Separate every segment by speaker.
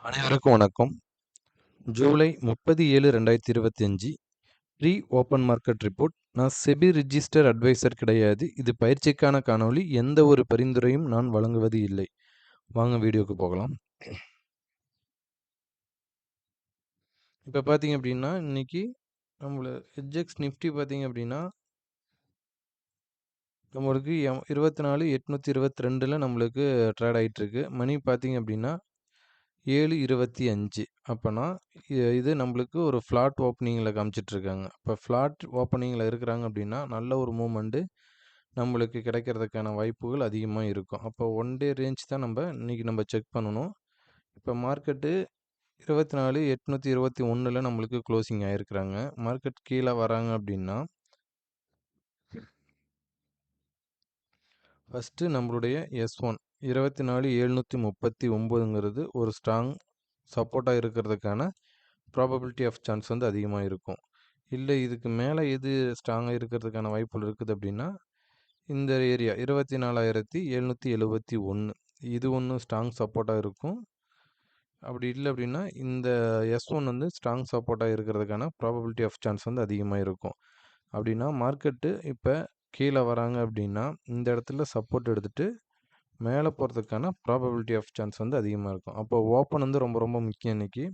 Speaker 1: அனைவருக்கும் வணக்கம். ஜூலை 30/7/2025 ப்ரீ ஓப்பன் மார்க்கெட் ரிப்போர்ட். நான் செபி ரிஜிஸ்டர் அட்வைசர் கிடையாது. இது பயிற்சிக்கான காணொளி. எந்த ஒரு பரிந்துரையும் நான் வழங்குவது இல்லை. வாங்க வீடியோக்கு போகலாம். இப்போ பார்த்தீங்க அப்படின்னா இன்னைக்கு நம்மள ஹெச்எக்ஸ் நிஃப்டி பார்த்தீங்க அப்படின்னா நம்மளுக்கு 24,822ல் நம்மளுக்கு ட்ரேட் ஆகிட்டு இருக்கு. மணி பார்த்தீங்க அப்படின்னா 7:25. அப்போனா இது நம்மளுக்கு ஒரு ஃப்ளாட் ஓப்பனிங்கில் காமிச்சிட்ருக்காங்க. இப்போ ஃப்ளாட் ஓப்பனிங்கில் இருக்கிறாங்க அப்படின்னா நல்ல ஒரு மூமெண்ட்டு நம்மளுக்கு கிடைக்கிறதுக்கான வாய்ப்புகள் அதிகமாக இருக்கும். அப்போ ஒன் டே ரேஞ்ச் தான் இன்றைக்கி செக் பண்ணணும். இப்போ மார்க்கெட்டு 24,821ல் நம்மளுக்கு க்ளோசிங் ஆகிருக்கிறாங்க. மார்க்கெட் கீழே வராங்க அப்படின்னா ஃபஸ்ட்டு நம்மளுடைய S1 24,739ங்கிறது ஒரு ஸ்ட்ராங் சப்போர்ட்டாக இருக்கிறதுக்கான ப்ராபபிலிட்டி ஆஃப் சான்ஸ் அதிகமாக இருக்கும். இல்லை இதுக்கு மேலே எது ஸ்ட்ராங்காக இருக்கிறதுக்கான வாய்ப்புகள் இருக்குது அப்படின்னா இந்த ஏரியா 24,771 இது ஒன்று ஸ்ட்ராங் சப்போர்ட்டாக இருக்கும். அப்படி இல்லை அப்படின்னா இந்த S1 ஸ்ட்ராங் சப்போர்ட்டாக இருக்கிறதுக்கான ப்ராபபிலிட்டி ஆஃப் சான்ஸ் அதிகமாக இருக்கும். அப்படின்னா மார்க்கெட்டு இப்போ கீழே வராங்க அப்படின்னா இந்த இடத்துல சப்போர்ட் எடுத்துகிட்டு மேலே போகிறதுக்கான ப்ராபபிலிட்டி ஆஃப் சான்ஸ் அதிகமாக இருக்கும். அப்போ ஓப்பன் ரொம்ப ரொம்ப முக்கியம் இன்றைக்கி.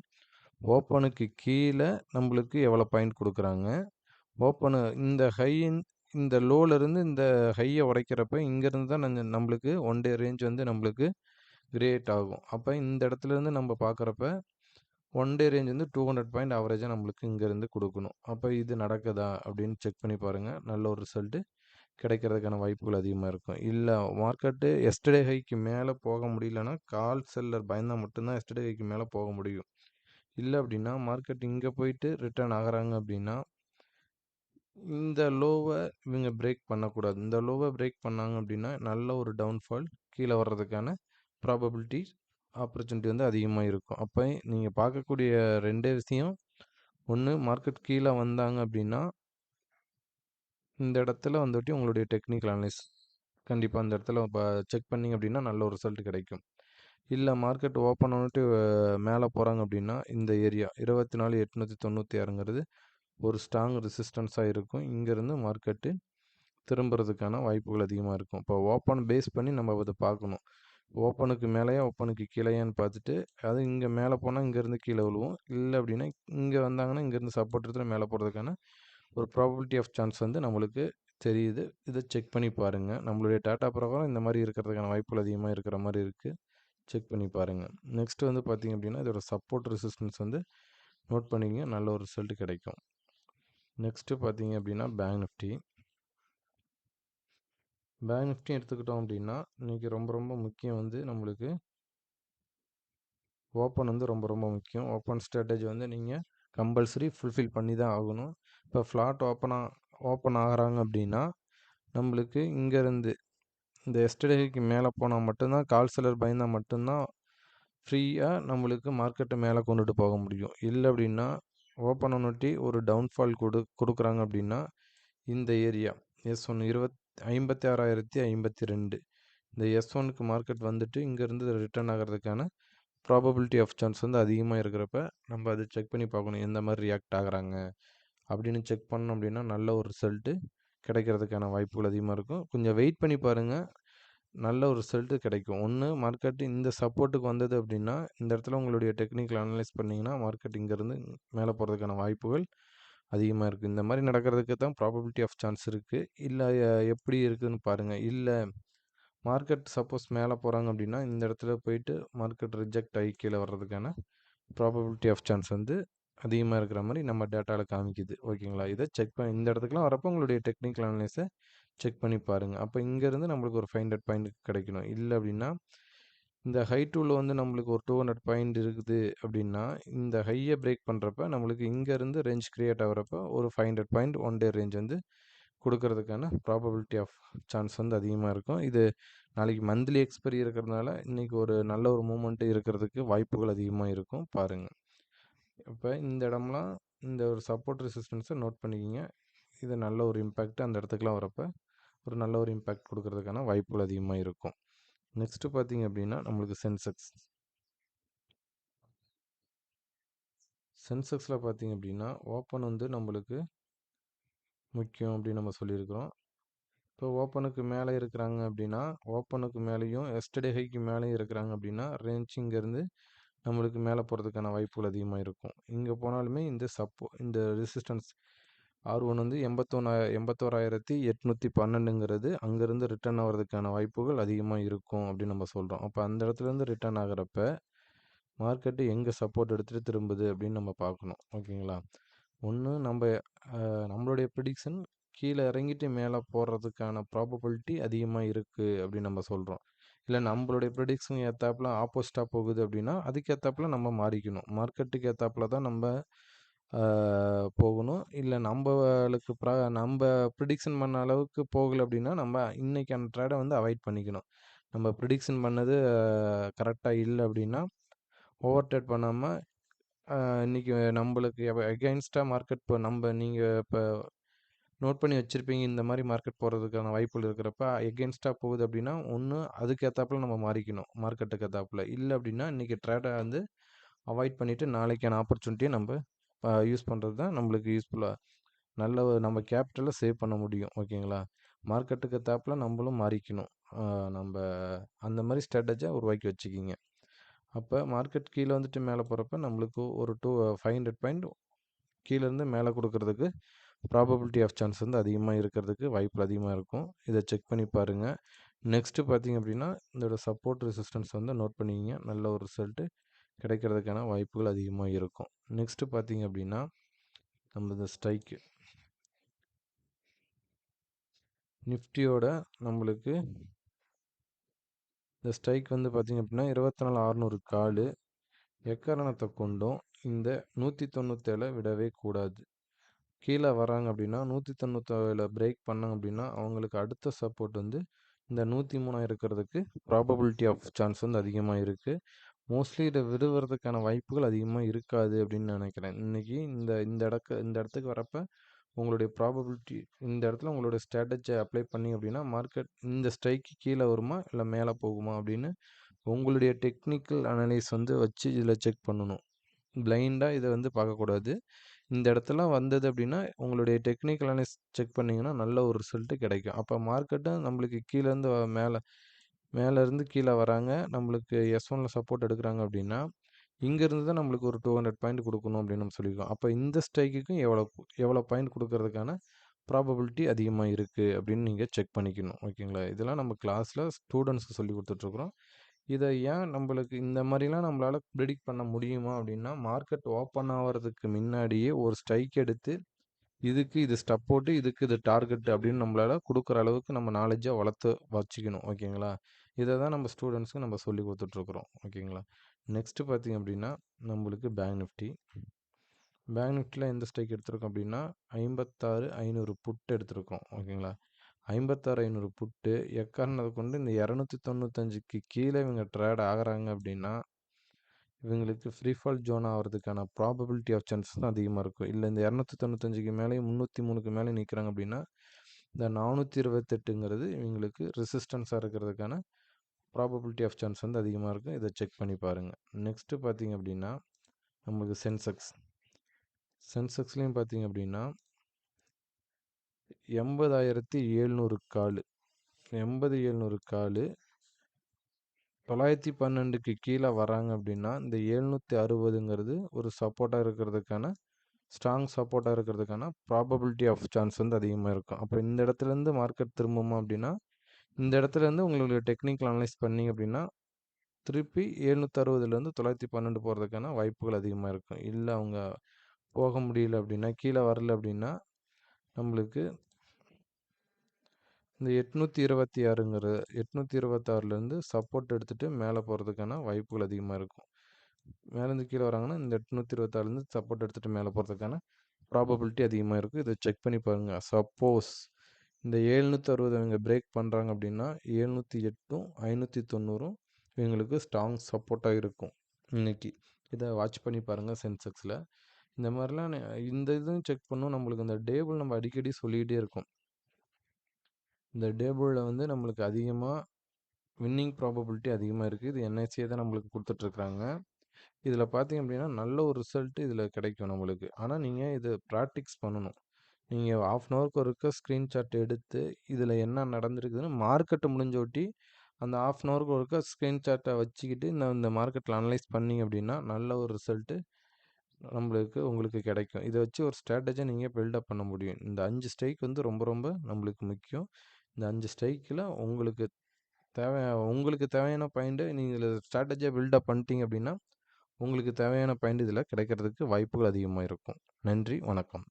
Speaker 1: ஓப்பனுக்கு கீழே நம்மளுக்கு எவ்வளோ பாயிண்ட் கொடுக்குறாங்க, ஓப்பனு இந்த இந்த லோலேருந்து இந்த ஹையை உடைக்கிறப்ப இங்கேருந்து தான் நம்மளுக்கு ஒன் டே ரேஞ்ச் நம்மளுக்கு கிரியேட் ஆகும். அப்போ இந்த இடத்துலேருந்து நம்ம பார்க்குறப்ப ஒன் டே ரேஞ்ச் 200 பாயிண்ட் ஆவரேஜாக நம்மளுக்கு இங்கேருந்து கொடுக்கணும். அப்போ இது நடக்குதா அப்படின்னு செக் பண்ணி பாருங்கள். நல்ல ஒரு ரிசல்ட்டு கிடைக்கிறதுக்கான வாய்ப்புகள் அதிகமாக இருக்கும். இல்லை மார்க்கெட்டு எஸ்டர்டே ஹைக்கு மேலே போக முடியலன்னா கால் செல்லர் பயந்தால் மட்டும்தான் எஸ்டர்டே ஹைக்கு மேலே போக முடியும். இல்லை அப்படின்னா மார்க்கெட் இங்கே போயிட்டு ரிட்டர்ன் ஆகிறாங்க அப்படின்னா இந்த லோவை இவங்க பிரேக் பண்ணக்கூடாது. இந்த லோவை பிரேக் பண்ணாங்க அப்படின்னா நல்ல ஒரு டவுன்ஃபால் கீழே வர்றதுக்கான ப்ராபபிலிட்டி ஆப்பர்ச்சுனிட்டி அதிகமாக இருக்கும். அப்போ நீங்கள் பார்க்கக்கூடிய ரெண்டே விஷயம், ஒன்று மார்க்கெட் கீழே வந்தாங்க அப்படின்னா இந்த இடத்துல உங்களுடைய டெக்னிக்கல் அனலைஸ் கண்டிப்பாக அந்த இடத்துல செக் பண்ணிங்க அப்படின்னா நல்ல ஒரு ரிசல்ட் கிடைக்கும். இல்லை மார்க்கெட் ஓப்பன் பண்ணிட்டு மேலே போகிறாங்க அப்படின்னா இந்த ஏரியா 24,896ங்கிறது ஒரு ஸ்ட்ராங் ரெசிஸ்டன்ஸாக இருக்கும். இங்கேருந்து மார்க்கெட்டு திரும்புறதுக்கான வாய்ப்புகள் அதிகமாக இருக்கும். இப்போ ஓப்பன் பேஸ் பண்ணி நம்ம அதை பார்க்கணும். ஓப்பனுக்கு மேலேயா ஓப்பனுக்கு கீழேயான்னு பார்த்துட்டு அது இங்கே மேலே போனால் இங்கேருந்து கீழே விழுவும். இல்லை அப்படின்னா இங்கே வந்தாங்கன்னா இங்கேருந்து சப்போர்ட் எடுத்துகிட்டு மேலே போகிறதுக்கான ஒரு ப்ராபபிலிட்டி ஆஃப் சான்ஸ் நம்மளுக்கு தெரியுது. இதை செக் பண்ணி பாருங்கள். நம்மளுடைய டேட்டா பிரகாரம் இந்த மாதிரி இருக்கிறதுக்கான வாய்ப்புகள் அதிகமாக இருக்கிற மாதிரி இருக்குது. செக் பண்ணி பாருங்கள். நெக்ஸ்ட்டு பார்த்திங்க அப்படின்னா இதோட சப்போர்ட் ரெசிஸ்டன்ஸ் நோட் பண்ணிங்க. நல்ல ஒரு ரிசல்ட் கிடைக்கும். நெக்ஸ்ட்டு பார்த்தீங்க அப்படின்னா பேங்க் நிஃப்டி எடுத்துக்கிட்டோம் அப்படின்னா இன்றைக்கி ரொம்ப ரொம்ப முக்கியம் நம்மளுக்கு ஓப்பன் ரொம்ப ரொம்ப முக்கியம். ஓப்பன் ஸ்ட்ராட்டஜி நீங்கள் கம்பல்சரி ஃபுல்ஃபில் பண்ணி தான் ஆகணும். இப்போ ஃப்ளாட் ஓப்பன் ஆகிறாங்க அப்படின்னா நம்மளுக்கு இங்கேருந்து இந்த எஸ்டர்டேக்கு மேலே போனால் மட்டும்தான் கால் செல்லர் பயந்தால் மட்டும்தான் ஃப்ரீயாக நம்மளுக்கு மார்க்கெட்டை மேலே கொண்டுட்டு போக முடியும். இல்லை அப்படின்னா ஓப்பன் ஒன்னுட்டி ஒரு டவுன்ஃபால் கொடுக்குறாங்க அப்படின்னா இந்த ஏரியா S1 56,052 இந்த S1க்கு மார்க்கெட் இங்கேருந்து ரிட்டர்ன் ஆகிறதுக்கான ப்ராபபிலிட்டி ஆஃப் சான்ஸ் அதிகமாக இருக்கிறப்ப நம்ம அதை செக் பண்ணி பார்க்கணும். எந்த மாதிரி ரியாக்ட் ஆகுறாங்க அப்படின்னு செக் பண்ணோம் அப்படின்னா நல்ல ஒரு ரிசல்ட்டு கிடைக்கிறதுக்கான வாய்ப்புகள் அதிகமாக இருக்கும். கொஞ்சம் வெயிட் பண்ணி பாருங்கள். நல்ல ஒரு ரிசல்ட்டு கிடைக்கும். ஒன்று மார்க்கெட்டு இந்த சப்போர்ட்டுக்கு வந்தது அப்படின்னா இந்த இடத்துல உங்களுடைய டெக்னிக்கல் அனலைஸ் பண்ணிங்கன்னா மார்க்கெட் இங்கேருந்து மேலே போகிறதுக்கான வாய்ப்புகள் அதிகமாக இருக்குது. இந்த மாதிரி நடக்கிறதுக்கு தான் ப்ராபபிலிட்டி ஆஃப் சான்ஸ் இருக்குது. இல்லை எப்படி இருக்குதுன்னு பாருங்கள். இல்லை மார்க்கெட் சப்போஸ் மேலே போகிறாங்க அப்படின்னா இந்த இடத்துல போயிட்டு மார்க்கெட் ரிஜெக்ட் ஆகி கீழே வர்றதுக்கான ப்ராபபிலிட்டி ஆஃப் சான்ஸ் அதிகமாக இருக்கிற மாதிரி நம்ம டேட்டாவில் காமிக்குது. ஓகேங்களா? இதை செக் பண்ணி இந்த இடத்துக்குலாம் வரப்போ உங்களுடைய டெக்னிக்கல் அனலைஸை செக் பண்ணி பாருங்கள். அப்போ இங்கேருந்து நம்மளுக்கு ஒரு 500 பாயிண்ட் கிடைக்கணும். இல்லை அப்படின்னா இந்த ஹை டூவில் நம்மளுக்கு ஒரு 200 பாயிண்ட் இருக்குது அப்படின்னா இந்த ஹையை பிரேக் பண்ணுறப்ப நம்மளுக்கு இங்கேருந்து ரேஞ்ச் க்ரியேட் ஆகிறப்ப ஒரு 500 பாயிண்ட் ஒன் டே ரேஞ்ச் கொடுக்கறதுக்கான ப்ராபபிலிட்டி ஆஃப் சான்ஸ் அதிகமாக இருக்கும். இது நாளைக்கு மந்த்லி எக்ஸ்பைரி இருக்கிறதுனால இன்றைக்கி ஒரு நல்ல ஒரு மூமெண்ட்டு இருக்கிறதுக்கு வாய்ப்புகள் அதிகமாக இருக்கும். பாருங்கள். இப்போ இந்த இடம்லாம் இந்த ஒரு சப்போர்ட் ரெசிஸ்டன்ஸை நோட் பண்ணிக்கிங்க. இது நல்ல ஒரு இம்பேக்ட் அந்த இடத்துக்குலாம் வரப்போ ஒரு நல்ல ஒரு இம்பேக்ட் கொடுக்கறதுக்கான வாய்ப்புகள் அதிகமாக இருக்கும். நெக்ஸ்ட்டு பார்த்திங்க அப்படின்னா நம்மளுக்கு சென்செக்ஸ் சென்செக்ஸில் பார்த்தீங்க அப்படின்னா ஓப்பன் வந்து நம்மளுக்கு முக்கியம் அப்படின்னு நம்ம சொல்லியிருக்கிறோம். இப்போ ஓப்பனுக்கு மேலே இருக்கிறாங்க அப்படின்னா ஓப்பனுக்கு மேலேயும் எஸ்டர்டே ஹைக்கு மேலேயும் இருக்கிறாங்க அப்படின்னா ரேஞ்ச் இங்கேருந்து நம்மளுக்கு மேலே போகிறதுக்கான வாய்ப்புகள் அதிகமாக இருக்கும். இங்கே போனாலுமே இந்த ரெசிஸ்டன்ஸ் R1 வந்து 81,812ங்கிறது அங்கேருந்து ரிட்டர்ன் ஆகிறதுக்கான வாய்ப்புகள் அதிகமாக இருக்கும் அப்படின்னு நம்ம சொல்கிறோம். அப்போ அந்த இடத்துலேருந்து ரிட்டர்ன் ஆகிறப்ப மார்க்கெட்டு எங்கே சப்போர்ட் எடுத்துகிட்டு திரும்புது அப்படின்னு நம்ம பார்க்கணும். ஓகேங்களா? ஒன்று நம்மளுடைய ப்ரிடிக்ஷன் கீழே இறங்கிட்டு மேலே போடுறதுக்கான ப்ராபபிலிட்டி அதிகமாக இருக்குது அப்படின்னு நம்ம சொல்கிறோம். இல்லை நம்மளுடைய ப்ரிடிக்ஷன் ஏற்றாப்புல ஆப்போசிட்டாக போகுது அப்படின்னா அதுக்கு ஏற்றாப்புல நம்ம மாறிக்கணும். மார்க்கெட்டுக்கு ஏற்றாப்புல தான் நம்ம போகணும். இல்லை நம்ம ப்ரிடிக்ஷன் பண்ண அளவுக்கு போகலை அப்படின்னா நம்ம இன்றைக்கான ட்ரேடை வந்து அவாய்ட் பண்ணிக்கணும். நம்ம ப்ரிடிக்ஷன் பண்ணது கரெக்டாக இல்லை அப்படின்னா ஓவர் ட்ரேட் பண்ணாமல் இன்றைக்கி நம்மளுக்கு எகெயின்ஸ்டாக மார்க்கெட் நீங்கள் இப்போ நோட் பண்ணி வச்சுருப்பீங்க இந்த மாதிரி மார்க்கெட் போகிறதுக்கான வாய்ப்புகள் இருக்கிறப்ப எகெயின்ஸ்டாக போகுது அப்படின்னா ஒன்று அதுக்கு ஏற்றாப்புல நம்ம மாறிக்கணும் மார்க்கெட்டுக்கு ஏற்றாப்புல. இல்லை அப்படின்னா இன்றைக்கி ட்ரேடை வந்து அவாய்ட் பண்ணிவிட்டு நாளைக்கான ஆப்பர்ச்சுனிட்டியை நம்ம யூஸ் பண்ணுறது தான் நம்மளுக்கு யூஸ்ஃபுல்லாக நம்ம கேபிட்டலை சேவ் பண்ண முடியும். ஓகேங்களா? மார்க்கெட்டுக்கு ஏற்றாப்புல நம்மளும் மாறிக்கணும். நம்ம அந்த மாதிரி ஸ்ட்ராட்டஜியை உருவாக்கி வச்சுக்கிங்க. அப்போ மார்க்கெட் கீழே வந்துட்டு மேலே போகிறப்ப நம்மளுக்கு ஒரு 500 பாயிண்ட் கீழேருந்து மேலே கொடுக்கறதுக்கு ப்ராபபிலிட்டி ஆஃப் சான்ஸ் வந்து அதிகமாக இருக்கிறதுக்கு வாய்ப்பு அதிகமாக இருக்கும். இதை செக் பண்ணி பாருங்கள். நெக்ஸ்ட்டு பார்த்தீங்க அப்படின்னா இதோட சப்போர்ட் ரெசிஸ்டன்ஸ் வந்து நோட் பண்ணிக்கிங்க. நல்ல ஒரு ரிசல்ட்டு கிடைக்கிறதுக்கான வாய்ப்புகள் அதிகமாக இருக்கும். நெக்ஸ்ட்டு பார்த்தீங்க அப்படின்னா நம்மளது ஸ்ட்ரைக்கு நிஃப்டியோட நம்மளுக்கு இந்த ஸ்ட்ரைக் வந்து பார்த்திங்க அப்படின்னா 24,600 கால் எக்காரணத்தை கொண்டும் இந்த 197 விடவே கூடாது. கீழே வராங்க அப்படின்னா 197 பிரேக் பண்ணாங்க அப்படின்னா அவங்களுக்கு அடுத்த சப்போர்ட் வந்து இந்த 103 இருக்கிறதுக்கு ப்ராபபிலிட்டி ஆஃப் சான்ஸ் வந்து அதிகமாக இருக்குது. மோஸ்ட்லி இதை விடுவதற்கான வாய்ப்புகள் அதிகமாக இருக்காது அப்படின்னு நினைக்கிறேன். இன்றைக்கி இந்த இடத்துக்கு வரப்போ உங்களுடைய ப்ராபபிலிட்டி இந்த இடத்துல உங்களுடைய ஸ்ட்ராட்டஜியை அப்ளை பண்ணி அப்படின்னா மார்க்கெட் இந்த ஸ்ட்ரைக்கு கீழே வருமா இல்லை மேலே போகுமா அப்படின்னு உங்களுடைய டெக்னிக்கல் அனலைஸ் வந்து வச்சு இதில் செக் பண்ணணும். பிளைண்டாக இதை வந்து பார்க்கக்கூடாது. இந்த இடத்துல வந்தது அப்படின்னா உங்களுடைய டெக்னிக்கல் அனலைஸ் செக் பண்ணிங்கன்னா நல்ல ஒரு ரிசல்ட்டு கிடைக்கும். அப்போ மார்க்கெட்டும் நம்மளுக்கு கீழேருந்து மேலேருந்து கீழே வராங்க, நம்மளுக்கு S1ல் சப்போர்ட் எடுக்கிறாங்க அப்படின்னா இங்கேருந்து தான் நம்மளுக்கு ஒரு 200 பாயிண்ட் கொடுக்கணும் அப்படின்னு நம்ம சொல்லியிருக்கோம். அப்போ இந்த ஸ்ட்ரைக்குக்கும் எவ்வளோ பாயிண்ட் கொடுக்கறதுக்கான ப்ராபபிலிட்டி அதிகமாக இருக்குது அப்படின்னு நீங்கள் செக் பண்ணிக்கணும். ஓகேங்களா? இதெல்லாம் நம்ம கிளாஸில் ஸ்டூடெண்ட்ஸ்க்கு சொல்லி கொடுத்துட்ருக்குறோம். இதை ஏன் நம்மளுக்கு இந்த மாதிரிலாம் நம்மளால் ப்ரிடிக்ட் பண்ண முடியுமா அப்படின்னா மார்க்கெட் ஓப்பன் ஆகிறதுக்கு முன்னாடியே ஒரு ஸ்ட்ரைக் எடுத்து இதுக்கு இது சப்போர்ட்டு இதுக்கு இது டார்கெட் அப்படின்னு நம்மளால் கொடுக்குற அளவுக்கு நம்ம நாலேஜை வளர்த்து வச்சுக்கணும். ஓகேங்களா? இதை தான் நம்ம ஸ்டூடெண்ட்ஸ்க்கு நம்ம சொல்லி கொடுத்துட்ருக்குறோம். ஓகேங்களா? நெக்ஸ்ட்டு பார்த்திங்க அப்படின்னா நம்மளுக்கு பேங்க் நிஃப்டியில் எந்த ஸ்ட்ரைக் எடுத்திருக்கோம் அப்படின்னா 56,500 புட் எடுத்திருக்கோம். ஓகேங்களா? 56,500 புட்டு எக்காரணத்தை கொண்டு இந்த 295க்கு கீழே இவங்க ட்ரேட் ஆகிறாங்க அப்படின்னா இவங்களுக்கு ஃப்ரீ ஃபால் ஜோன் ஆகிறதுக்கான ப்ராபபிலிட்டி ஆஃப் சான்ஸ் தான் அதிகமாக இருக்கும். இல்லை இந்த 295க்கு மேலேயும் 303க்கு மேலே நிற்கிறாங்க அப்படின்னா இந்த 428ங்கிறது இவங்களுக்கு ரெசிஸ்டன்ஸாக இருக்கிறதுக்கான ப்ராபபிலிட்டி ஆஃப் சான்ஸ் வந்து அதிகமாக இருக்கும். இதை செக் பண்ணி பாருங்கள். நெக்ஸ்ட்டு பார்த்திங்க அப்படின்னா நம்மளுக்கு சென்செக்ஸ்லேயும் பார்த்திங்க அப்படின்னா 80,700 கால் 80,700 கால் 912க்கு கீழே வராங்க அப்படின்னா இந்த 760ங்கிறது ஒரு சப்போர்ட்டாக இருக்கிறதுக்கான ஸ்ட்ராங் சப்போர்ட்டாக இருக்கிறதுக்கான ப்ராபபிலிட்டி ஆஃப் சான்ஸ் வந்து அதிகமாக இருக்கும். அப்போ இந்த இடத்துலேருந்து மார்க்கெட் திரும்புமா அப்படின்னா இந்த இடத்துலேருந்து உங்களுக்கு டெக்னிக்கல் அனலைஸ் பண்ணிங்க அப்படின்னா திருப்பி 760லேருந்து 912 போகிறதுக்கான வாய்ப்புகள் அதிகமாக இருக்கும். இல்லை அவங்க போக முடியல அப்படின்னா கீழே வரல அப்படின்னா நம்மளுக்கு இந்த 826லேருந்து சப்போர்ட் எடுத்துகிட்டு மேலே போகிறதுக்கான வாய்ப்புகள் அதிகமாக இருக்கும். மேலேருந்து கீழே வராங்கன்னா இந்த 826லேருந்து சப்போர்ட் எடுத்துகிட்டு மேலே போகிறதுக்கான ப்ராபபிலிட்டி அதிகமாக இருக்குது. இதை செக் பண்ணி பாருங்கள். சப்போஸ் இந்த 760 இவங்க பிரேக் பண்ணுறாங்க அப்படின்னா 708ம் 590ம் இவங்களுக்கு ஸ்ட்ராங் சப்போர்ட்டாக இருக்கும் இன்றைக்கி. இதை வாட்ச் பண்ணி பாருங்கள் சென்செக்ஸில். இந்த மாதிரிலாம் இந்த இதுவும் செக் பண்ணணும். நம்மளுக்கு இந்த டேபிள் நம்ம அடிக்கடி சொல்லிகிட்டே இருக்கோம். இந்த டேபிளில் வந்து நம்மளுக்கு அதிகமாக வின்னிங் ப்ராபபிலிட்டி அதிகமாக இருக்குது. இது என்ஐசியை தான் நம்மளுக்கு கொடுத்துட்ருக்குறாங்க. இதில பார்த்தீங்க அப்படின்னா, நல்ல ஒரு ரிசல்ட் இதில கிடைக்கும் நம்மளுக்கு. ஆனா, நீங்க இத பிராக்டிஸ் பண்ணணும். நீங்க 1/2 அன் ஹவருக்கு ஒருக்கா ஸ்க்ரீன்ஷாட் எடுத்து, இதில என்ன நடந்திருக்குதுன்னு மார்க்கெட் முடிஞ்சோட்டி, அந்த 1/2 அன் ஹவருக்கு ஒருக்கா ஸ்க்ரீன்ஷாட்ட வச்சுக்கிட்டு, இந்த மார்க்கெட்ல அனலைஸ் பண்ணீங்க அப்படின்னா, நல்ல ஒரு ரிசல்ட்டு உங்களுக்கு கிடைக்கும். இத வச்சு ஒரு ஸ்ட்ராட்டஜியா நீங்க பில்டப் பண்ண முடியும். இந்த 5 ஸ்ட்ரைக் வந்து ரொம்ப ரொம்ப நம்மளுக்கு முக்கியம். இந்த 5 ஸ்ட்ரைக்ல தேவை உங்களுக்கு தேவையான பாயிண்ட்ட நீங்க இதில ஸ்ட்ராட்டஜியா பில்டப் பண்ணிட்டீங்க அப்படின்னா, உங்களுக்கு தேவையான பாயிண்ட் இதில கிடைக்கிறதுக்கு வாய்ப்புகள் அதிகமா இருக்கும். நன்றி, வணக்கம்.